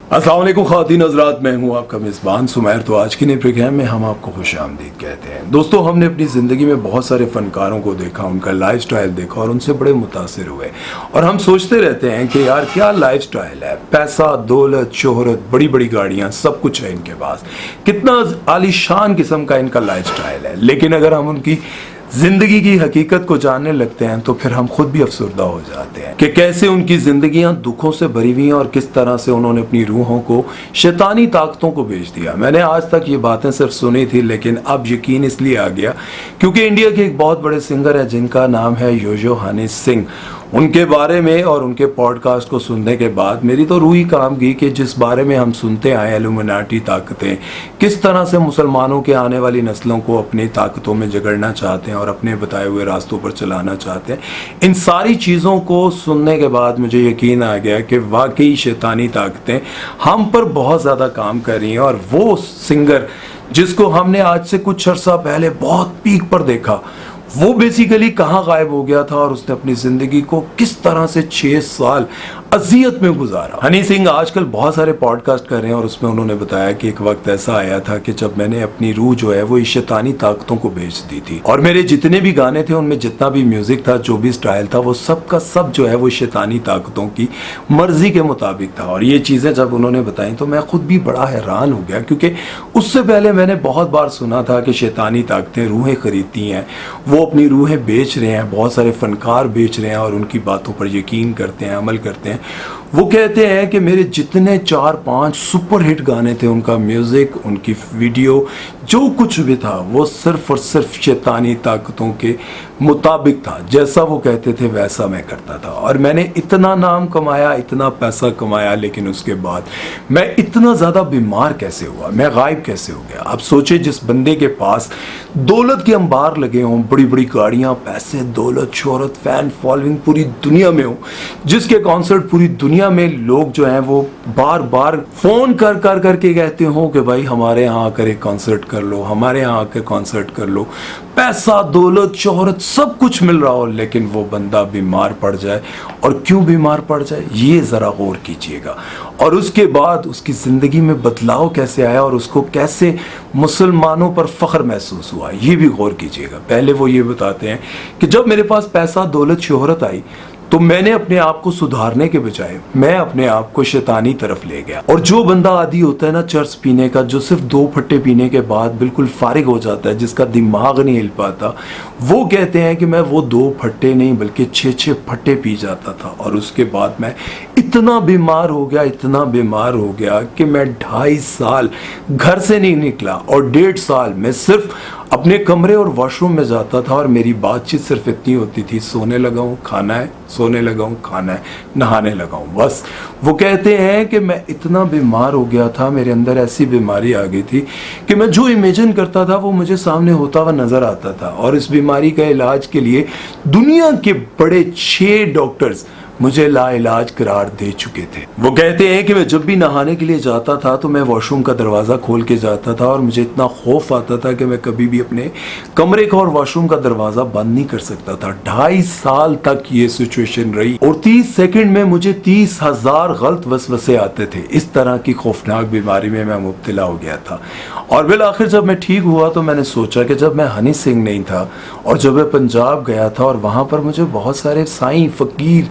अस्सलाम वालेकुम ख़वातीन हज़रात, मैं हूँ आपका मेज़बान सुमैर। तो आज की नए प्रोग्राम में हम आपको खुश आमदीद कहते हैं। दोस्तों, हमने अपनी ज़िंदगी में बहुत सारे फ़नकारों को देखा, उनका लाइफ स्टाइल देखा और उनसे बड़े मुतासिर हुए। और हम सोचते रहते हैं कि यार क्या लाइफ स्टाइल है, पैसा, दौलत, शोहरत, बड़ी बड़ी गाड़ियाँ, सब कुछ है इनके पास, कितना आलीशान किस्म का इनका लाइफ स्टाइल है। लेकिन अगर हम उनकी जिंदगी की हकीकत को जानने लगते हैं तो फिर हम खुद भी अफसरदा हो जाते हैं कि कैसे उनकी जिंदगियां दुखों से भरी हुई हैं और किस तरह से उन्होंने अपनी रूहों को शैतानी ताकतों को बेच दिया। मैंने आज तक ये बातें सिर्फ सुनी थी, लेकिन अब यकीन इसलिए आ गया क्योंकि इंडिया के एक बहुत बड़े सिंगर है जिनका नाम है यो-यो हनी सिंह। उनके बारे में और उनके पॉडकास्ट को सुनने के बाद मेरी तो रूह ही काम गई कि जिस बारे में हम सुनते आए, इल्यूमिनाटी ताकतें किस तरह से मुसलमानों के आने वाली नस्लों को अपनी ताकतों में जगड़ना चाहते हैं और अपने बताए हुए रास्तों पर चलाना चाहते हैं, इन सारी चीज़ों को सुनने के बाद मुझे यकीन आ गया कि वाकई शैतानी ताकतें हम पर बहुत ज़्यादा काम कर रही हैं। और वो सिंगर जिसको हमने आज से कुछ अर्सा पहले बहुत पीक पर देखा, वो बेसिकली कहाँ गायब हो गया था और उसने अपनी ज़िंदगी को किस तरह से 6 साल अजियत में गुजारा। हनी सिंह आजकल बहुत सारे पॉडकास्ट कर रहे हैं और उसमें उन्होंने बताया कि एक वक्त ऐसा आया था कि जब मैंने अपनी रूह जो है वो इस शैतानी ताकतों को बेच दी थी और मेरे जितने भी गाने थे उनमें जितना भी म्यूजिक था, जो भी स्टाइल था, वो सब का सब जो है वो शैतानी ताकतों की मर्जी के मुताबिक था। और ये चीज़ें जब उन्होंने बताई तो मैं खुद भी बड़ा हैरान हो गया, क्योंकि उससे पहले मैंने बहुत बार सुना था कि शैतानी ताकतें रूहें खरीदती हैं, वो अपनी रूहें बेच रहे हैं, बहुत सारे फनकार बेच रहे हैं और उनकी बातों पर यकीन करते हैं, अमल करते हैं। वो कहते हैं कि मेरे जितने 4-5 सुपर हिट गाने थे, उनका म्यूज़िक, उनकी वीडियो, जो कुछ भी था वो सिर्फ और सिर्फ शैतानी ताकतों के मुताबिक था। जैसा वो कहते थे वैसा मैं करता था और मैंने इतना नाम कमाया, इतना पैसा कमाया, लेकिन उसके बाद मैं इतना ज़्यादा बीमार कैसे हुआ, मैं गायब कैसे हो गया। अब सोचे जिस बंदे के पास दौलत के अंबार लगे हों, बड़ी बड़ी गाड़ियाँ, पैसे, दौलत, शोहरत, फ़ैन फॉलोइंग पूरी दुनिया में हो, जिसके कॉन्सर्ट पूरी दुनिया में लोग जो हैं वो बार बार फ़ोन कर कर करके कहते हो कि भाई हमारे यहाँ आकर एक कॉन्सर्ट कर लो, हमारे यहाँ आकर कॉन्सर्ट कर लो, पैसा, दौलत, शोहरत सब कुछ मिल रहा हो, लेकिन वो बंदा बीमार पड़ जाए। और क्यों बीमार पड़ जाए ये ज़रा गौर कीजिएगा। और उसके बाद उसकी ज़िंदगी में बदलाव कैसे आया और उसको कैसे मुसलमानों पर फ़ख्र महसूस हुआ, ये भी गौर कीजिएगा। पहले वो ये बताते हैं कि जब मेरे पास पैसा, दौलत, शोहरत आई तो मैंने अपने आप को सुधारने के बजाय मैं अपने आप को शैतानी तरफ ले गया। और जो बंदा आदी होता है ना चर्स पीने का, जो सिर्फ 2 फट्टे पीने के बाद बिल्कुल फारिग हो जाता है, जिसका दिमाग नहीं हिल पाता, वो कहते हैं कि मैं वो 2 फट्टे नहीं बल्कि 6-6 फट्टे पी जाता था। और उसके बाद मैं इतना बीमार हो गया, इतना बीमार हो गया कि मैं 2.5 साल घर से नहीं निकला और 1.5 साल में सिर्फ अपने कमरे और वॉशरूम में जाता था और मेरी बातचीत सिर्फ इतनी होती थी, सोने लगा हूँ, खाना है, सोने लगा हूँ, खाना है, नहाने लगा हूँ, बस। वो कहते हैं कि मैं इतना बीमार हो गया था, मेरे अंदर ऐसी बीमारी आ गई थी कि मैं जो इमेजिन करता था वो मुझे सामने होता हुआ नज़र आता था। और इस बीमारी का इलाज के लिए दुनिया के बड़े 6 डॉक्टर्स मुझे लाइलाज करार दे चुके थे। वो कहते हैं कि मैं जब भी नहाने के लिए जाता था तो मैं वॉशरूम का दरवाज़ा खोल के जाता था और मुझे इतना खौफ आता था कि मैं कभी भी अपने कमरे का और वॉशरूम का दरवाज़ा बंद नहीं कर सकता था। 2.5 साल तक ये सिचुएशन रही और 30 सेकंड में मुझे 30,000 गलत वसवसे आते थे। इस तरह की खौफनाक बीमारी में मैं मुब्तला हो गया था। और बिल आखिर जब मैं ठीक हुआ तो मैंने सोचा कि जब मैं हनी सिंह नहीं था और जब मैं पंजाब गया था और वहाँ पर मुझे बहुत सारे साईं, फ़कीर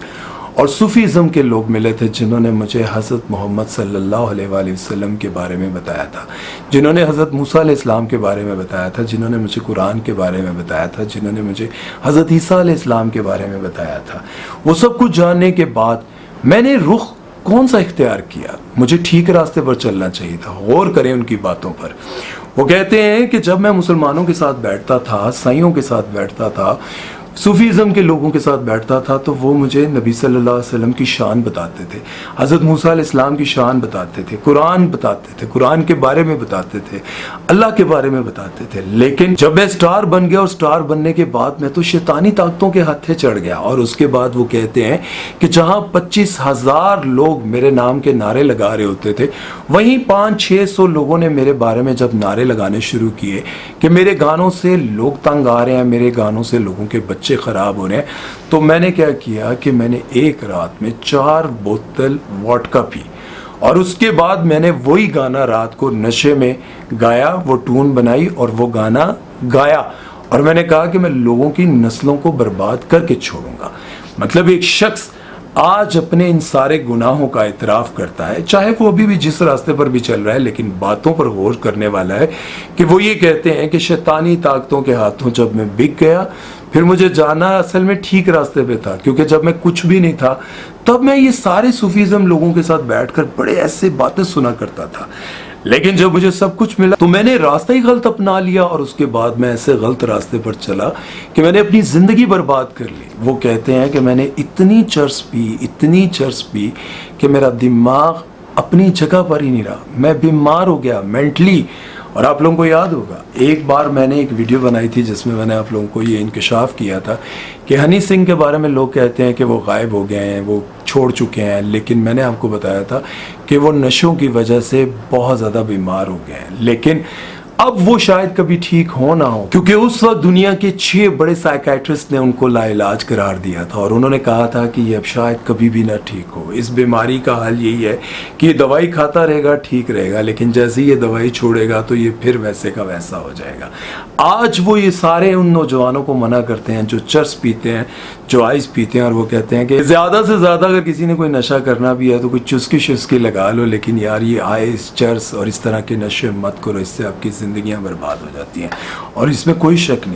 और सूफीज़म के लोग मिले थे जिन्होंने मुझे हज़रत मोहम्मद सल्लल्लाहु अलैहि वसल्लम के बारे में बताया था, जिन्होंने हज़रत मूसा अलैहिस्सलाम के बारे में बताया था, जिन्होंने मुझे कुरान के बारे में बताया था, जिन्होंने मुझे हज़रत ईसा अलैहिस्सलाम के बारे में बताया था। वो सब कुछ जानने के बाद मैंने रुख कौन सा इख्तियार किया, मुझे ठीक रास्ते पर चलना चाहिए था। गौर करें उनकी बातों पर। वो कहते हैं कि जब मैं मुसलमानों के साथ बैठता था, साईयों के साथ बैठता था, सूफीज़म के लोगों के साथ बैठता था तो वो मुझे नबी सल्लल्लाहु अलैहि वसल्लम की शान बताते थे, हज़रत मूसा अलैहिस्सलाम की शान बताते थे, कुरान बताते थे, कुरान के बारे में बताते थे, अल्लाह के बारे में बताते थे। लेकिन जब मैं स्टार बन गया और स्टार बनने के बाद मैं तो शैतानी ताकतों के हत्थे चढ़ गया। और उसके बाद वो कहते हैं कि जहाँ 25,000 लोग मेरे नाम के नारे लगा रहे होते थे, वहीं 500-600 लोगों ने मेरे बारे में जब नारे लगाने शुरू किए कि मेरे गानों से लोग तंग आ रहे हैं, मेरे गानों से लोगों के बच्चे ख़राब हो रहे हैं, तो मैंने क्या किया कि मैंने एक रात में 4 बोतल वोडका पी اور اس کے بعد میں نے وہی گانا رات کو نشے میں گایا, وہ ٹون بنائی اور وہ گانا گایا, اور میں نے کہا کہ میں لوگوں کی نسلوں کو برباد کر کے چھوڑوں گا. مطلب ایک شخص آج اپنے ان سارے گناہوں کا اعتراف کرتا ہے, چاہے وہ ابھی بھی جس راستے پر بھی چل رہا ہے, لیکن باتوں پر غور کرنے والا ہے کہ وہ یہ کہتے ہیں کہ شیطانی طاقتوں کے ہاتھوں جب میں بک گیا, پھر مجھے جانا اصل میں ٹھیک راستے پہ تھا, کیونکہ جب میں کچھ بھی نہیں تھا تب میں یہ سارے صوفیزم لوگوں کے ساتھ بیٹھ کر بڑے ایسے باتیں سنا کرتا تھا, لیکن جب مجھے سب کچھ ملا تو میں نے راستہ ہی غلط اپنا لیا, اور اس کے بعد میں ایسے غلط راستے پر چلا کہ میں نے اپنی زندگی برباد کر لی. وہ کہتے ہیں کہ میں نے اتنی چرس پی کہ میرا دماغ اپنی جگہ پر ہی نہیں رہا, میں بیمار ہو گیا مینٹلی. اور آپ لوگوں کو یاد ہوگا ایک بار میں نے ایک ویڈیو بنائی تھی جس میں نے آپ لوگوں کو یہ انکشاف کیا تھا کہ ہنی سنگھ کے بارے میں لوگ کہتے ہیں کہ وہ غائب ہو گئے ہیں, وہ چھوڑ چکے ہیں, لیکن میں نے آپ کو بتایا تھا کہ وہ نشوں کی وجہ سے بہت زیادہ بیمار ہو گئے ہیں, لیکن اب وہ شاید کبھی ٹھیک ہو نہ ہو, کیونکہ اس وقت دنیا کے 6 بڑے سائیکیٹرسٹ نے ان کو لا علاج قرار دیا تھا, اور انہوں نے کہا تھا کہ یہ اب شاید کبھی بھی نہ ٹھیک ہو. اس بیماری کا حل یہی ہے کہ یہ دوائی کھاتا رہے گا, ٹھیک رہے گا, لیکن جیسے یہ دوائی چھوڑے گا تو یہ پھر ویسے کا ویسا ہو جائے گا. آج وہ یہ سارے ان نوجوانوں کو منع کرتے ہیں جو چرس پیتے ہیں, جو آئس پیتے ہیں, اور وہ کہتے ہیں کہ زیادہ سے زیادہ اگر کسی نے کوئی نشہ کرنا بھی ہے تو کوئی چسکی شسکی لگا لو, لیکن یار یہ آئس, چرس اور اس طرح کے نشے مت کرو, اس سے آپ کی زندگیاں برباد ہو جاتی ہیں. اور اس میں کوئی شک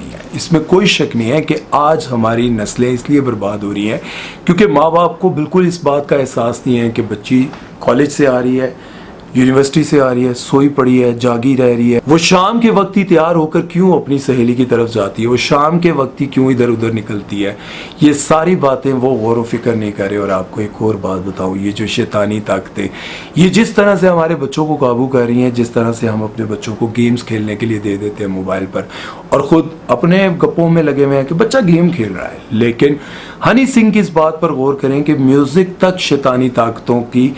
نہیں ہے, کہ آج ہماری نسلیں اس لیے برباد ہو رہی ہیں کیونکہ ماں باپ کو بالکل اس بات کا احساس نہیں ہے کہ بچی کالج سے آ رہی ہے, یونیورسٹی سے آ رہی ہے, سوئی پڑی ہے, جاگی رہ رہی ہے, وہ شام کے وقت ہی تیار ہو کر کیوں اپنی سہیلی کی طرف جاتی ہے, وہ شام کے وقت ہی کیوں ادھر ادھر نکلتی ہے. یہ ساری باتیں وہ غور و فکر نہیں کرے. اور آپ کو ایک اور بات بتاؤں, یہ جو شیطانی طاقتیں یہ جس طرح سے ہمارے بچوں کو قابو کر رہی ہیں, جس طرح سے ہم اپنے بچوں کو گیمز کھیلنے کے لیے دے دیتے ہیں موبائل پر, اور خود اپنے گپوں میں لگے ہوئے ہیں کہ بچہ گیم کھیل رہا ہے, لیکن ہنی سنگھ کی اس بات پر غور کریں کہ میوزک تک شیطانی طاقتوں کی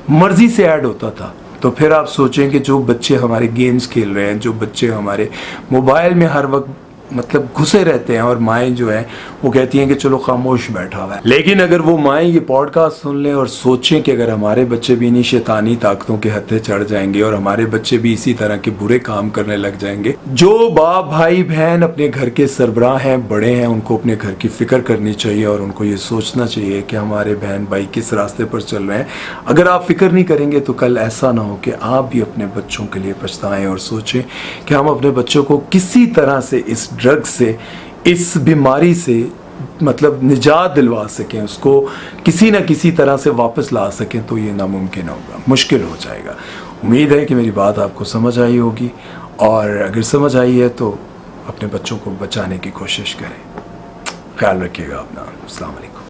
مرضی سے ایڈ ہوتا تھا. تو پھر آپ سوچیں کہ جو بچے ہمارے گیمز کھیل رہے ہیں, جو بچے ہمارے موبائل میں ہر وقت مطلب گھسے رہتے ہیں, اور مائیں جو ہیں وہ کہتی ہیں کہ چلو خاموش بیٹھا ہوا ہے, لیکن اگر وہ مائیں یہ پوڈ کاسٹ سن لیں اور سوچیں کہ اگر ہمارے بچے بھی انہیں شیطانی طاقتوں کے ہتھے چڑھ جائیں گے اور ہمارے بچے بھی اسی طرح کے برے کام کرنے لگ جائیں گے, جو باپ بھائی بہن اپنے گھر کے سربراہ ہیں, بڑے ہیں, ان کو اپنے گھر کی فکر کرنی چاہیے, اور ان کو یہ سوچنا چاہیے کہ ہمارے بہن بھائی کس راستے پر چل رہے ہیں. اگر آپ فکر نہیں کریں گے تو کل ایسا نہ ہو کہ آپ بھی اپنے بچوں کے لیے پچھتائیں اور سوچیں کہ ہم اپنے بچوں کو کسی طرح سے اس ڈرگ سے, اس بیماری سے مطلب نجات دلوا سکیں, اس کو کسی نہ کسی طرح سے واپس لا سکیں. تو یہ ناممکن ہوگا, مشکل ہو جائے گا. امید ہے کہ میری بات آپ کو سمجھ آئی ہوگی, اور اگر سمجھ آئی ہے تو اپنے بچوں کو بچانے کی کوشش کریں. خیال رکھیے گا اپنا. السلام علیکم.